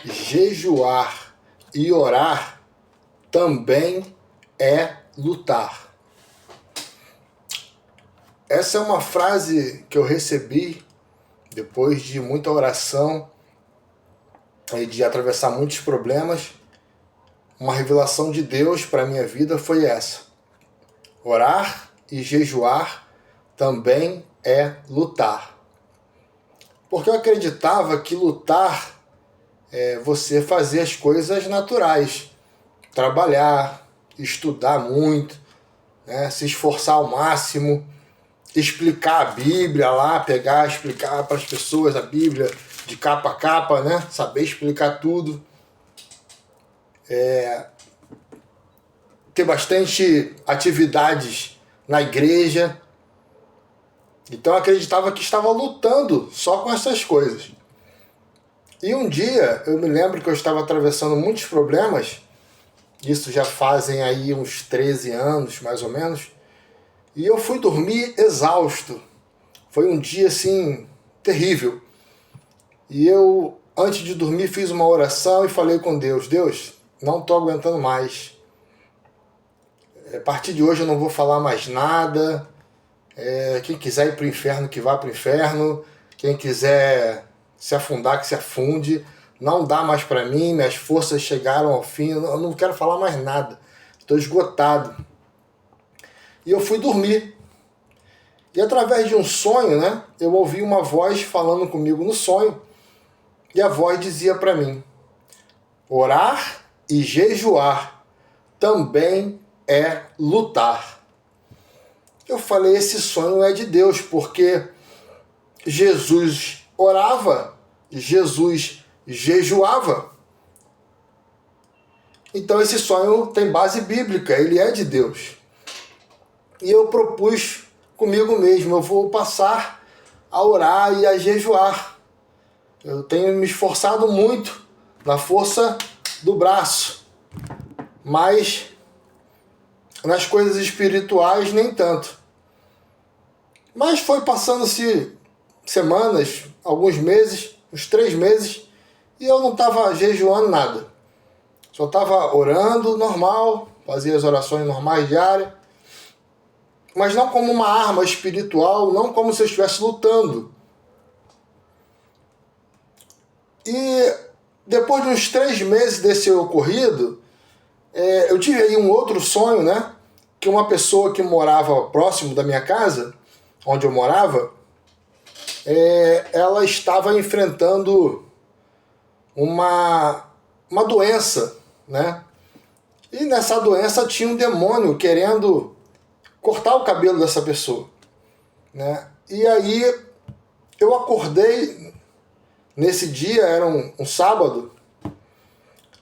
jejuar e orar também é lutar. Essa é uma frase que eu recebi depois de muita oração e de atravessar muitos problemas. Uma revelação de Deus para a minha vida foi essa: orar e jejuar também é lutar. Porque eu acreditava que lutar é você fazer as coisas naturais, trabalhar, estudar muito, né? Se esforçar ao máximo, explicar a Bíblia lá, explicar para as pessoas a Bíblia de capa a capa, né? Saber explicar tudo. Ter bastante atividades na igreja. Então eu acreditava que estava lutando só com essas coisas. E um dia eu me lembro que eu estava atravessando muitos problemas, isso já fazem aí uns 13 anos mais ou menos, e eu fui dormir exausto. Foi um dia assim terrível. E eu, antes de dormir, fiz uma oração e falei com Deus: Deus, não estou aguentando mais. A partir de hoje eu não vou falar mais nada. Quem quiser ir para o inferno, que vá para o inferno. Quem quiser se afundar, que se afunde. Não dá mais para mim, minhas forças chegaram ao fim, eu não quero falar mais nada. Estou esgotado. E eu fui dormir. E através de um sonho, né, eu ouvi uma voz falando comigo no sonho. E a voz dizia para mim: orar e jejuar também é lutar. Eu falei, esse sonho é de Deus, porque Jesus orava, Jesus jejuava. Então esse sonho tem base bíblica, ele é de Deus. E eu propus comigo mesmo, eu vou passar a orar e a jejuar. Eu tenho me esforçado muito na força do braço, mas nas coisas espirituais nem tanto. Mas foi passando-se semanas, alguns meses, uns 3 meses, e eu não estava jejuando nada. Só estava orando normal, fazia as orações normais diárias, mas não como uma arma espiritual, não como se eu estivesse lutando. E depois de uns 3 meses desse ocorrido, eu tive aí um outro sonho, né? Que uma pessoa que morava próximo da minha casa, onde eu morava, ela estava enfrentando uma doença, né? E nessa doença tinha um demônio querendo cortar o cabelo dessa pessoa, né? E aí eu acordei nesse dia, era um sábado,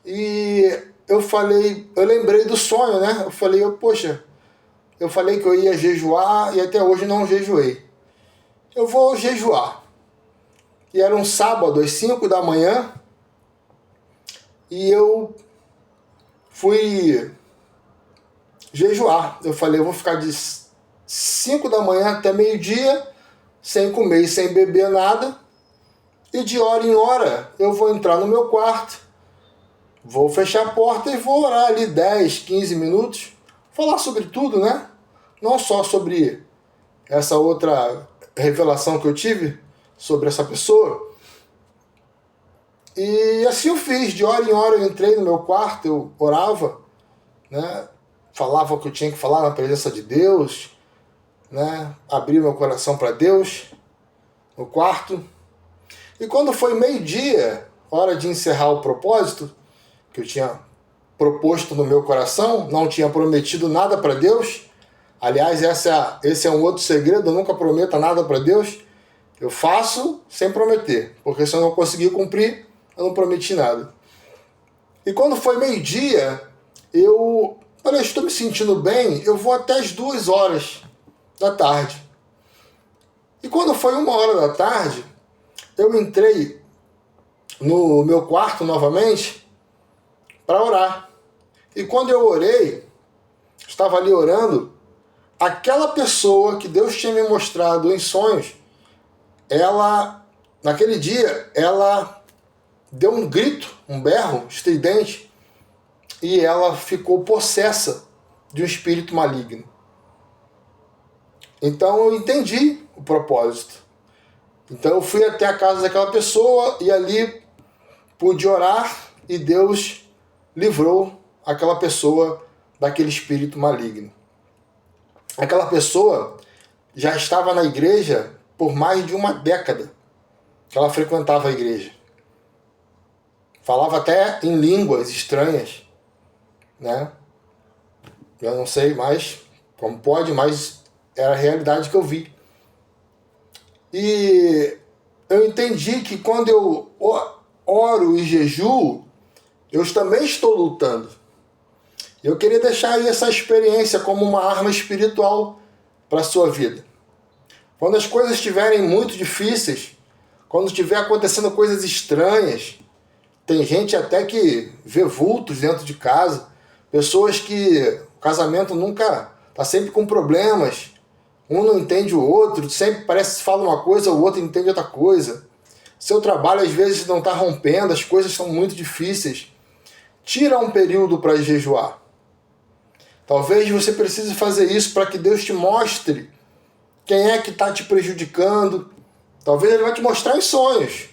e eu lembrei do sonho, né? Eu falei, poxa, eu falei que eu ia jejuar e até hoje não jejuei. Eu vou jejuar. E era um sábado, às 5 da manhã, e eu fui jejuar. Eu falei, eu vou ficar de 5 da manhã até meio-dia, sem comer e sem beber nada, e de hora em hora eu vou entrar no meu quarto, vou fechar a porta e vou orar ali 10, 15 minutos, falar sobre tudo, né? Não só sobre essa outra revelação que eu tive sobre essa pessoa. E assim eu fiz, de hora em hora eu entrei no meu quarto, eu orava, né? Falava o que eu tinha que falar na presença de Deus, né? Abri meu coração para Deus no quarto. E quando foi meio-dia, hora de encerrar o propósito que eu tinha proposto no meu coração, não tinha prometido nada para Deus. Aliás, esse é um outro segredo, eu nunca prometo nada para Deus. Eu faço sem prometer, porque se eu não conseguir cumprir, eu não prometi nada. E quando foi meio-dia, eu falei, estou me sentindo bem, eu vou até as 2 horas da tarde. E quando foi 1 hora da tarde, eu entrei no meu quarto novamente para orar. E quando eu orei, estava ali orando, aquela pessoa que Deus tinha me mostrado em sonhos, ela, naquele dia, ela deu um grito, um berro estridente, e ela ficou possessa de um espírito maligno. Então eu entendi o propósito. Então eu fui até a casa daquela pessoa e ali pude orar e Deus livrou aquela pessoa daquele espírito maligno. Aquela pessoa já estava na igreja por mais de uma década que ela frequentava a igreja. Falava até em línguas estranhas, né? Eu não sei mais como pode, mas era a realidade que eu vi. E eu entendi que quando eu oro e jejuo, eu também estou lutando. Eu queria deixar aí essa experiência como uma arma espiritual para a sua vida. Quando as coisas estiverem muito difíceis, quando estiver acontecendo coisas estranhas, tem gente até que vê vultos dentro de casa, pessoas que o casamento nunca está sempre com problemas, um não entende o outro, sempre parece que fala uma coisa, o outro entende outra coisa. Seu trabalho às vezes não está rompendo, as coisas são muito difíceis. Tira um período para jejuar. Talvez você precise fazer isso para que Deus te mostre quem é que está te prejudicando. Talvez Ele vai te mostrar em sonhos.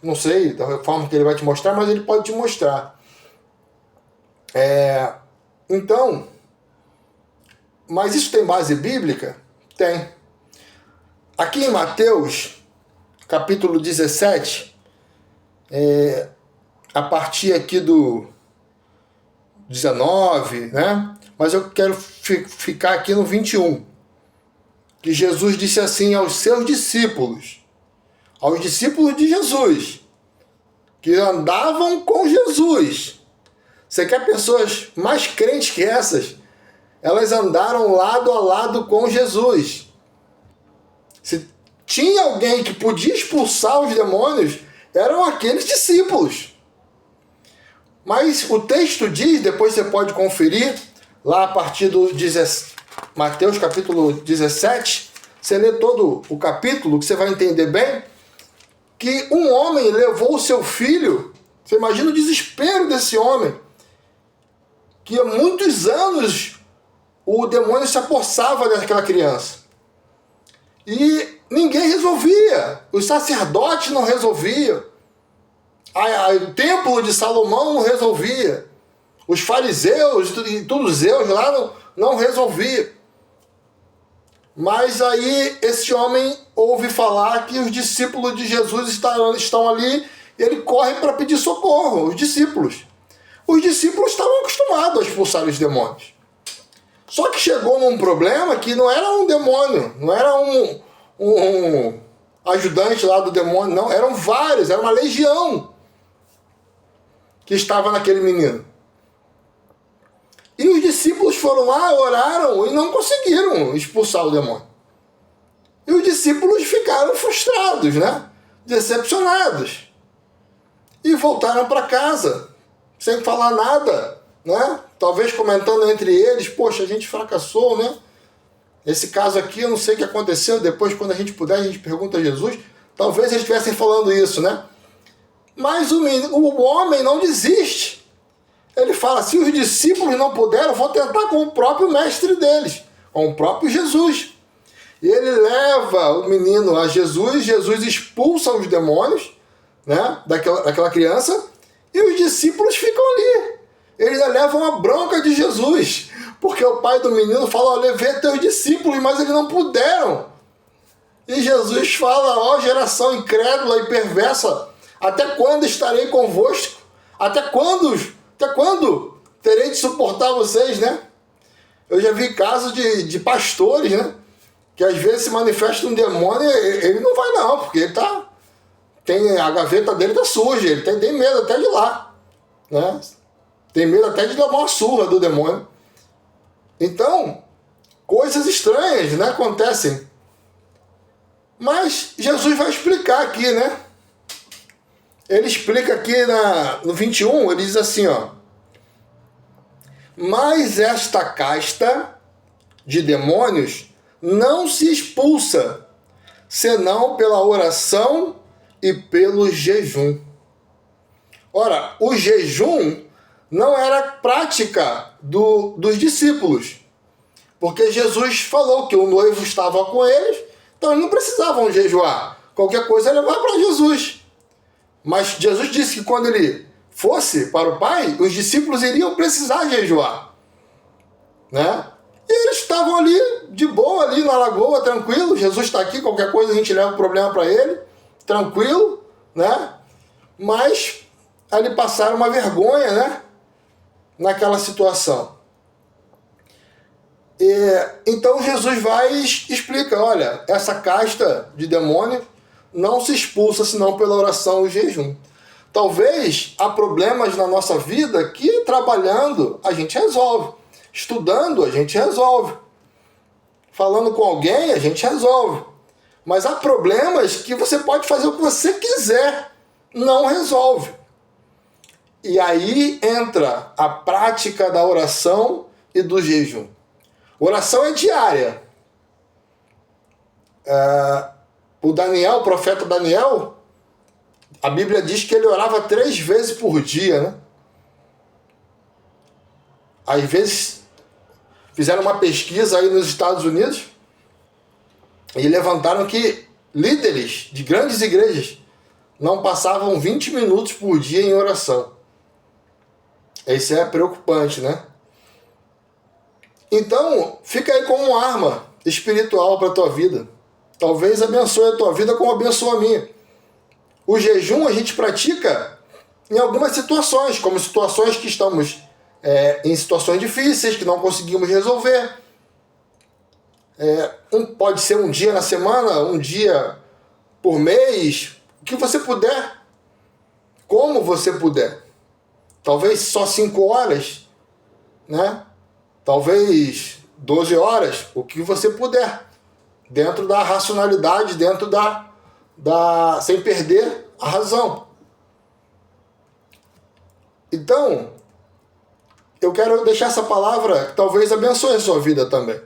Não sei da forma que Ele vai te mostrar, mas Ele pode te mostrar. Então, mas isso tem base bíblica? Tem. Aqui em Mateus, capítulo 17, a partir aqui do 19, né? Mas eu quero ficar aqui no 21, que Jesus disse assim aos seus discípulos de Jesus, que andavam com Jesus. Você quer pessoas mais crentes que essas? Elas andaram lado a lado com Jesus. Se tinha alguém que podia expulsar os demônios, eram aqueles discípulos. Mas o texto diz, depois você pode conferir, lá a partir do Mateus capítulo 17, você lê todo o capítulo, que você vai entender bem, que um homem levou o seu filho. Você imagina o desespero desse homem, que há muitos anos o demônio se apossava daquela criança. E ninguém resolvia. Os sacerdotes não resolviam. O templo de Salomão não resolvia. Os fariseus e todos os zeus lá não resolviam. Mas aí esse homem ouve falar que os discípulos de Jesus estão ali, e ele corre para pedir socorro, os discípulos. Os discípulos estavam acostumados a expulsar os demônios. Só que chegou num problema que não era um demônio, não era um ajudante lá do demônio, não, eram vários, era uma legião que estava naquele menino. E os discípulos foram lá, oraram e não conseguiram expulsar o demônio. E os discípulos ficaram frustrados, né? Decepcionados. E voltaram para casa, sem falar nada, né? Talvez comentando entre eles, poxa, a gente fracassou, né? Esse caso aqui, eu não sei o que aconteceu, depois quando a gente puder, a gente pergunta a Jesus. Talvez eles estivessem falando isso, né? Mas o homem não desiste. Ele fala, se os discípulos não puderam, eu vou tentar com o próprio mestre deles, com o próprio Jesus. E ele leva o menino a Jesus, Jesus expulsa os demônios, né, daquela criança, e os discípulos ficam ali. Eles levam a bronca de Jesus, porque o pai do menino fala, levei teus discípulos, mas eles não puderam. E Jesus fala, ó geração incrédula e perversa, até quando estarei convosco? Até quando terei de suportar vocês, né? Eu já vi casos de pastores, né? Que às vezes se manifesta um demônio e ele não vai não, porque ele a gaveta dele tá suja, ele tem medo até de ir lá, né? Tem medo até de tomar uma surra do demônio. Então, coisas estranhas, né, acontecem. Mas Jesus vai explicar aqui, né? Ele explica aqui no 21, ele diz assim, ó. Mas esta casta de demônios não se expulsa, senão pela oração e pelo jejum. Ora, o jejum não era prática dos discípulos, porque Jesus falou que o noivo estava com eles, então eles não precisavam jejuar. Qualquer coisa é levar para Jesus. Mas Jesus disse que quando ele fosse para o Pai, os discípulos iriam precisar jejuar, né? E eles estavam ali, de boa, ali na lagoa, tranquilo. Jesus está aqui, qualquer coisa a gente leva o problema para ele, tranquilo, né? Mas ali passaram uma vergonha, né? Naquela situação. Então Jesus vai e explica, olha, essa casta de demônio não se expulsa senão pela oração e jejum. Talvez há problemas na nossa vida que trabalhando a gente resolve, estudando a gente resolve, falando com alguém a gente resolve. Mas há problemas que você pode fazer o que você quiser, não resolve. E aí entra a prática da oração e do jejum. Oração é diária. O profeta Daniel, a Bíblia diz que ele orava 3 vezes por dia, né? Às vezes, fizeram uma pesquisa aí nos Estados Unidos e levantaram que líderes de grandes igrejas não passavam 20 minutos por dia em oração. Isso é preocupante, né? Então, fica aí como uma arma espiritual para a tua vida. Talvez abençoe a tua vida como abençoa a minha. O jejum a gente pratica em algumas situações, como situações que estamos em situações difíceis, que não conseguimos resolver. Pode ser um dia na semana, um dia por mês, o que você puder, como você puder. Talvez só 5 horas, né? Talvez 12 horas, o que você puder, dentro da racionalidade, dentro sem perder a razão. Então, eu quero deixar essa palavra que talvez abençoe a sua vida também.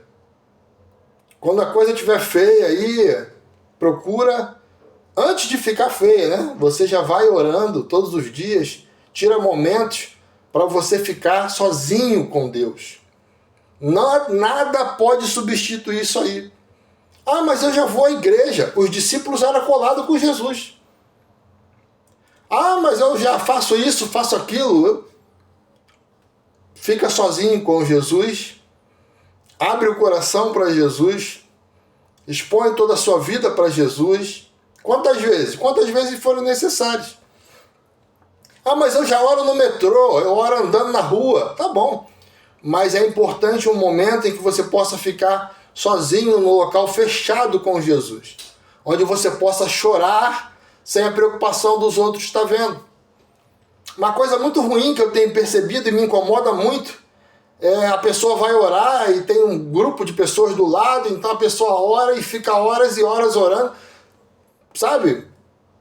Quando a coisa estiver feia aí, procura, antes de ficar feia, né? Você já vai orando todos os dias, tira momentos para você ficar sozinho com Deus. Nada pode substituir isso aí. Ah, mas eu já vou à igreja. Os discípulos eram colados com Jesus. Ah, mas eu já faço isso, faço aquilo. Fica sozinho com Jesus. Abre o coração para Jesus. Expõe toda a sua vida para Jesus. Quantas vezes? Quantas vezes forem necessárias. Ah, mas eu já oro no metrô, eu oro andando na rua. Tá bom. Mas é importante um momento em que você possa ficar sozinho no local fechado com Jesus, onde você possa chorar sem a preocupação dos outros estar vendo. Uma coisa muito ruim que eu tenho percebido e me incomoda muito é a pessoa vai orar e tem um grupo de pessoas do lado, então a pessoa ora e fica horas e horas orando. Sabe?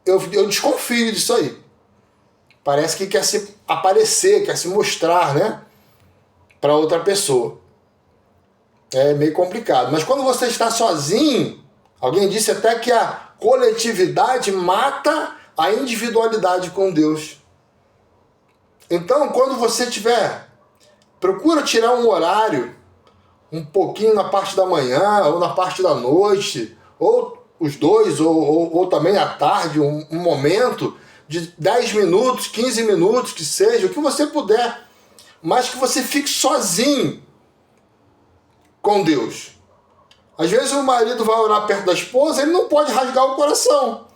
Eu desconfio disso aí. Parece que quer se aparecer, quer se mostrar, né? Para outra pessoa. É meio complicado. Mas quando você está sozinho, alguém disse até que a coletividade mata a individualidade com Deus. Então, quando você tiver, procura tirar um horário, um pouquinho na parte da manhã, ou na parte da noite, ou os dois, ou também à tarde, um momento de 10 minutos, 15 minutos, que seja, o que você puder, mas que você fique sozinho com Deus. Às vezes o marido vai orar perto da esposa, ele não pode rasgar o coração.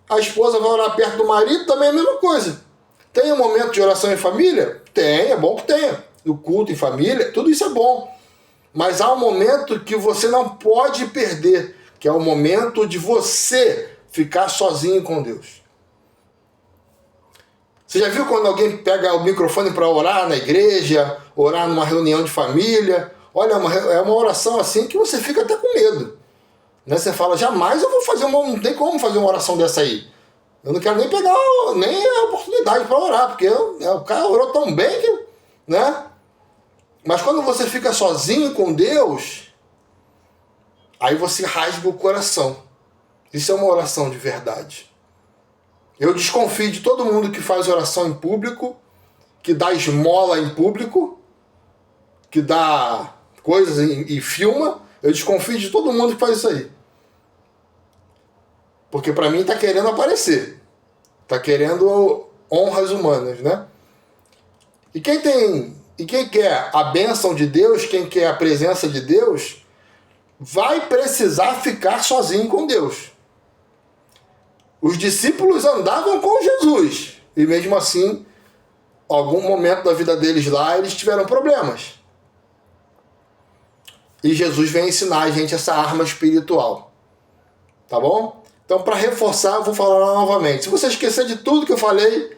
A esposa vai orar perto do marido, também é a mesma coisa. Tem um momento de oração em família? Tem, é bom que tenha. O culto em família, tudo isso é bom. Mas há um momento que você não pode perder, que é o momento de você ficar sozinho com Deus. Você já viu quando alguém pega o microfone para orar na igreja, orar numa reunião de família? Olha, é uma oração assim que você fica até com medo. Né? Você fala, jamais eu vou fazer não tem como fazer uma oração dessa aí. Eu não quero nem pegar nem a oportunidade para orar, porque o cara orou tão bem que, né? Mas quando você fica sozinho com Deus, aí você rasga o coração. Isso é uma oração de verdade. Eu desconfio de todo mundo que faz oração em público, que dá esmola em público, que dá coisas e filma. Eu desconfio de todo mundo que faz isso aí. Porque para mim tá querendo aparecer. Tá querendo honras humanas, né? E quem quer a bênção de Deus, quem quer a presença de Deus, vai precisar ficar sozinho com Deus. Os discípulos andavam com Jesus. E mesmo assim, algum momento da vida deles lá, eles tiveram problemas. E Jesus vem ensinar a gente essa arma espiritual. Tá bom? Então, para reforçar, eu vou falar novamente. Se você esquecer de tudo que eu falei,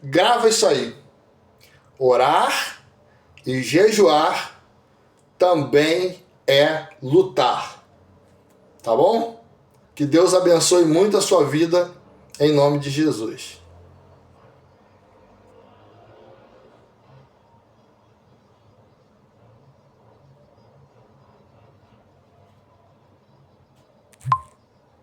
grava isso aí. Orar e jejuar também é lutar. Tá bom? Que Deus abençoe muito a sua vida, em nome de Jesus.